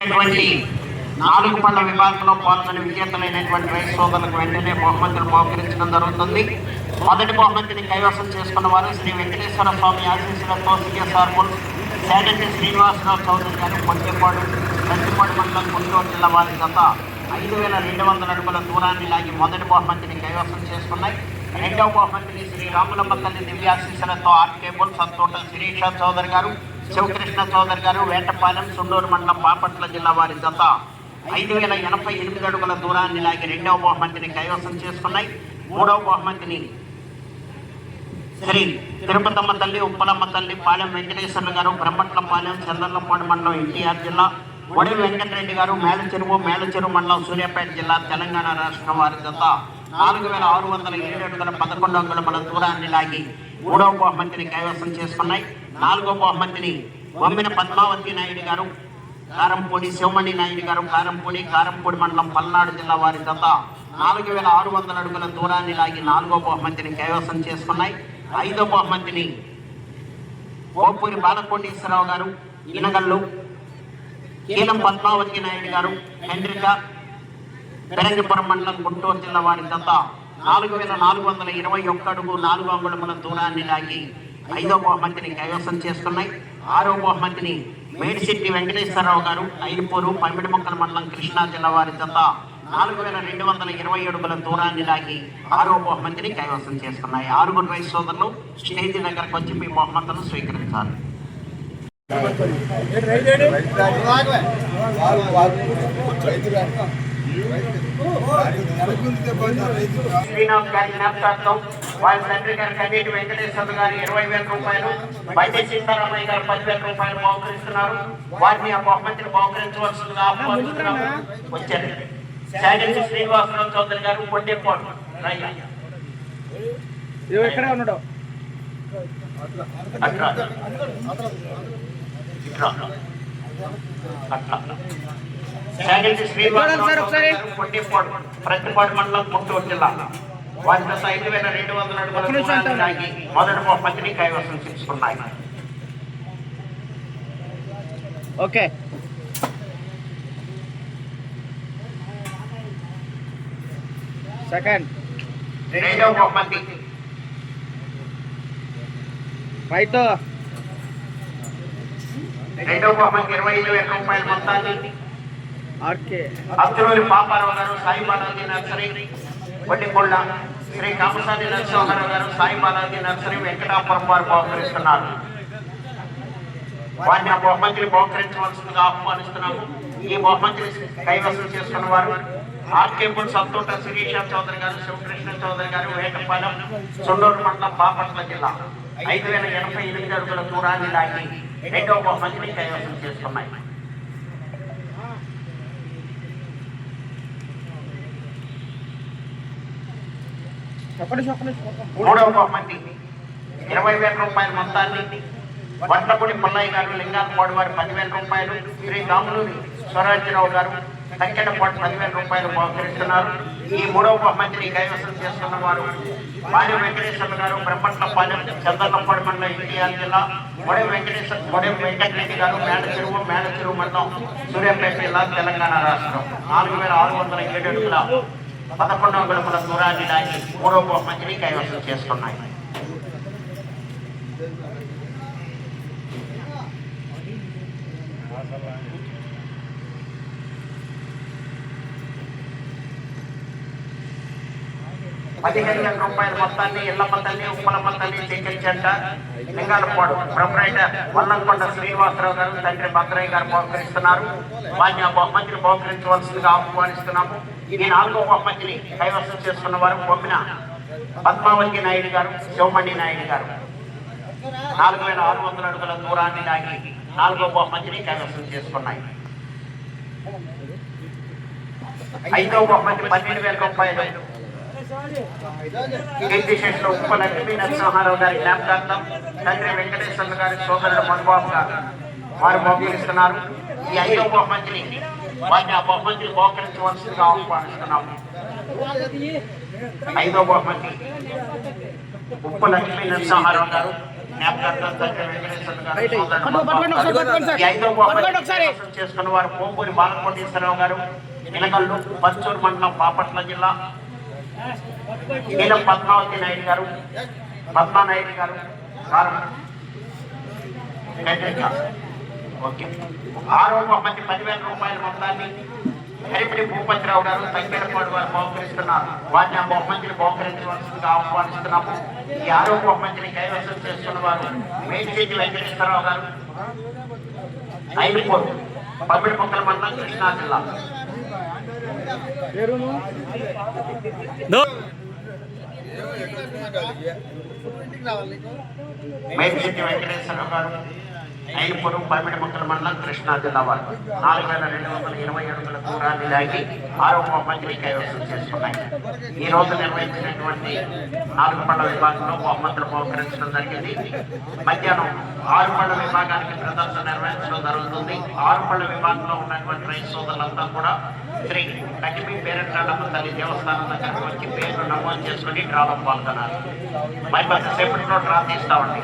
నాలుగు పళ్ళ విభాగంలో పాల్గొని విజేతలైనటువంటి రైతు సోదరులకు వెంటనే బహుమతులు బహుకరించడం జరుగుతుంది. మొదటి బహుమతిని కైవసం చేసుకున్న వారు శ్రీ వెంకటేశ్వర స్వామి ఆశీస్సులతో సిఎస్ఆర్ శాగంటి శ్రీనివాసరావు చౌదరి గారు పొట్టిపాడు మండలం గుంటూరు జిల్లా వారి గత 5200 అడుగుల దూరాన్ని లాగి మొదటి బహుమతిని కైవసం చేసుకున్నాయి. రెండవ బహుమతిని శ్రీ రాములమ్మ తల్లి దివ్యాశీస్సులతో ఆర్కేబుల్ సంతోట శిరీష చౌదరి గారు, శివకృష్ణ చౌదరి గారు, వేటపాలెం సుండూరు మండలం బాపట్ల జిల్లా వారి జత 5088 అడుగుల దూరాన్ని లాగి రెండవ బహుమతిని కైవసం చేసుకున్నాయి. మూడవ బహుమతిని శ్రీ తిరుపతమ్మ తల్లి, ఉప్పలమ్మ తల్లి, పాలెం వెంకటేశ్వర్లు గారు, బ్రహ్మట్లపాలెం, చంద్రలపాడు మండలం ఎన్టీఆర్ జిల్లా, వడి వెంకటరెడ్డి గారు, మేలచెరువు మండలం సూర్యాపేట జిల్లా తెలంగాణ రాష్ట్రం వారి జత 4607 అడుగుల 11 అంగుళముల దూరాన్ని లాగి మూడవ బహుమతిని కైవసం చేసుకున్నాయి. నాలుగవ బహుమతిని బొమ్మిన పద్మావతి నాయుడు గారు, కారంపూడి శివమణి నాయుడు గారు, కారంపూడి మండలం పల్నాడు జిల్లా వారి జత 4600 అడుగుల దూరాన్ని లాగి నాలుగో బహుమతిని కైవసం చేసుకున్నాయి. ఐదో బహుమతిని ఓపూరి బాలకోటేశ్వరరావు గారు, ఇనగల్లు, కీలం పద్మావతి నాయుడు గారు, హెన్రికా, పెరంగిపురం మండలం గుంటూరు జిల్లా వారి జత 4421 అడుగు 4 అంగుళముల దూరాన్ని లాగి ఐదో బహుమతిని కైవసం చేసుకున్నాయి. ఆరో బహుమతిని మేడిశెట్టి వెంకటేశ్వరరావు గారు, ఐదుపూరు, పమిడిమొక్కల మండలం కృష్ణా జిల్లా వారి జత 4220 అడుగుల దూరాన్ని లాగి ఆరో బహుమతిని కైవసం చేసుకున్నాయి. ఆరుగురు రైతు సోదరులు స్టేజ్ దగ్గరకు వచ్చి మీ బహుమతులను స్వీకరించాలి. శ్రీనివాస్ గారి జ్ఞాపకార్థం వారి తండ్రి గారి కన్నీటి వెంకటేశ్వర గారు 20,000 రూపాయలు, వైద్య సీతారామయ్య గారు 10,000 రూపాయలు బహుకరిస్తున్నారు. వారిని ఆ బహుమతిని బహుకరించవలసిందిగా ఆహ్వానిస్తున్నాము. వచ్చారు శాగంటి శ్రీనివాసరావు చౌదరి గారు, పొట్టేపాడు. ఎక్కడ ఉన్నాడు? శాగంటి శ్రీనివాసరావు గారు, పొట్టేపాడు, ప్రతిపాడు మండలం గుంటూరు జిల్లా వారి గత 5200 అడుగుల దూరాన్ని లాగి మొదటి బహుమతిని కైవసం చేసుకున్నాయి. ఓకే, సెకండ్ రెండవ బహుమతి రైట్. రెండవ బహుమతి 25,000 రూపాయల మొత్తాన్ని అబ్దుల్ పాపారావు గారు, సాయి బాలాజీ నర్సరీ, వడ్డికొండ, శ్రీ కామసాని నరసింహారావు గారు, సాయి బాలాజీ నర్సరీ, వెంకటాపురం వారు బహుకరిస్తున్నారు. వారిని ఆ బహుమతిని బహుకరించవలసిందిగా ఆహ్వానిస్తున్నాము. ఈ బహుమతిని కైవసం చేసుకున్న వారు ఆర్కేపుల్ సంతోట శిరీష చౌదరి గారు, శివకృష్ణ చౌదరి గారు, వేటపాలెం, సుండూరు మండలం బాపట్ల జిల్లా 5088 అడుగుల దూరాన్ని లాగి రెండవ బహుమతిని కైవసం చేసుకున్నాయి. మూడవ బహుమతి 20,000 రూపాయల మొత్తాన్ని వడ్లపూడి పుల్లయ్య గారు, లింగాలపాడు వారు 10,000 రూపాయలు, శ్రీ రాములూరి స్వరాజ్యరావు గారు, తక్కెడపాటు 10,000 రూపాయలు బహుకరిస్తున్నారు. ఈ మూడవ బహుమతిని కైవసం చేసుకున్న వారు పాలెం వెంకటేశ్వర్లు గారు, బ్రహ్మట్లపాలెం, చంద్రలపాడు మండలం ఎన్టీఆర్ జిల్లా, వడి వెంకటరెడ్డి గారు, మేడచెరువు మండలం సూర్యాపేట జిల్లా తెలంగాణ రాష్ట్రం 4607 అడుగుల 11 అంగుళముల దూరాన్ని లాగి మూడవ బహుమతిని కైవసం చేసుకున్నాయి. రూపాయల మొత్తాన్ని ఎల్లమ్మ తల్లి, ఉప్పలమ్మ తల్లి, చెంట, లింగాలపాడు ప్రొపరైటర్ వల్లంకొండ శ్రీనివాసరావు గారు, తండ్రి భద్రయ్య గారు బహుకరిస్తున్నారు. వారిని ఆ బహుమతిని బహుకరించవలసిందిగా ఆహ్వానిస్తున్నాము. ఈ నాలుగో బహుమతిని కైవసం చేసుకున్న వారు బొమ్మిన పద్మావతి నాయుడు గారు, శివమణి నాయుడు గారు 4600 అడుగుల దూరాన్ని లాగి నాలుగో బహుమతిని కైవసం చేసుకున్నాయి. ఐదో బహుమతి 12,000 రూపాయలు కీర్తిశేషులు ఉప్పలక్ష్మీ నరసింహారావు గారి జ్ఞాపకార్థం తండ్రి వెంకటేశ్వర్లు గారి సోదరుడు మధుబాబు గారు వారు బహుకరిస్తున్నారు. ఈ ఐదో బహుమతిని వారిని ఆ బహుమతిని బహుకరించవలసిందిగా ఆహ్వానిస్తున్నాము. ఐదో బహుమతి ఉప్పలక్ష్మీ నరసింహారావు గారు, జ్ఞాపకార్థం తండ్రి వెంకటేశ్వర గారు, రైట్ సోదరుడు పట్టుకోండి ఒకసారి పట్టుకోండి సార్ ఈ ఐదో పట్టుకోండి ఒకసారి బహుమతి చేసుకున్న వారు పోపూరి బాలకోటేశ్వరరావు గారు, ఇనగల్లు పచ్చూరు మండలం బాపట్ల జిల్లా, నీలం పద్మావతి నాయుడు గారు, పద్మానాయుడు గారు, కారం గడ్డెక్క. ఓకే. ఆరో బహుమతి 10,000 రూపాయల మొత్తాన్ని హరిపిడి భూపతిరావు గారు, తంగేడపాడు వారు బహుకరిస్తున్నారు. వారిని ఆ బహుమతిని బహుకరించవలసిందిగా ఆహ్వానిస్తున్నాము. ఈ ఆరో బహుమతిని కైవసం చేసుకున్న వారు మేటిశెట్టి వెంకటేశ్వరరావు గారు, ఐదుపూర్ పమ్మిడిపొక్కల మండలం, కృష్ణా జిల్లా. పేరును మేటిశెట్టి వెంకటేశ్వరరావు గారు, ఐదుపూర్ పమ్మిడిపొక్కల మండలం, కృష్ణా జిల్లా వారు 4,220 అడుగుల దూరాన్ని లాగి ఆరో బహుమతిని కైవసం చేసుకున్నాయి. ఈ రోజు నిర్వహించినటువంటి 4 పళ్ళ విభాగంలో బహుమతులు బహుకరించడం జరిగింది. మధ్యాహ్నం 6 పళ్ళ విభాగానికి ప్రదర్శన నిర్వహించడం జరుగుతుంది. 6 పళ్ళ విభాగంలో ఉన్నటువంటి రైతు సోదరులంతా కూడా శ్రీ లక్ష్మీ పేరెంటాళ్ళమ్మ తల్లి దేవస్థానం దగ్గరకు వచ్చి పేర్లు నమోదు చేసుకుని డ్రాలో పాల్గొన్నారు. మరి కొద్దిసేపట్లో డ్రా తీస్తామండి.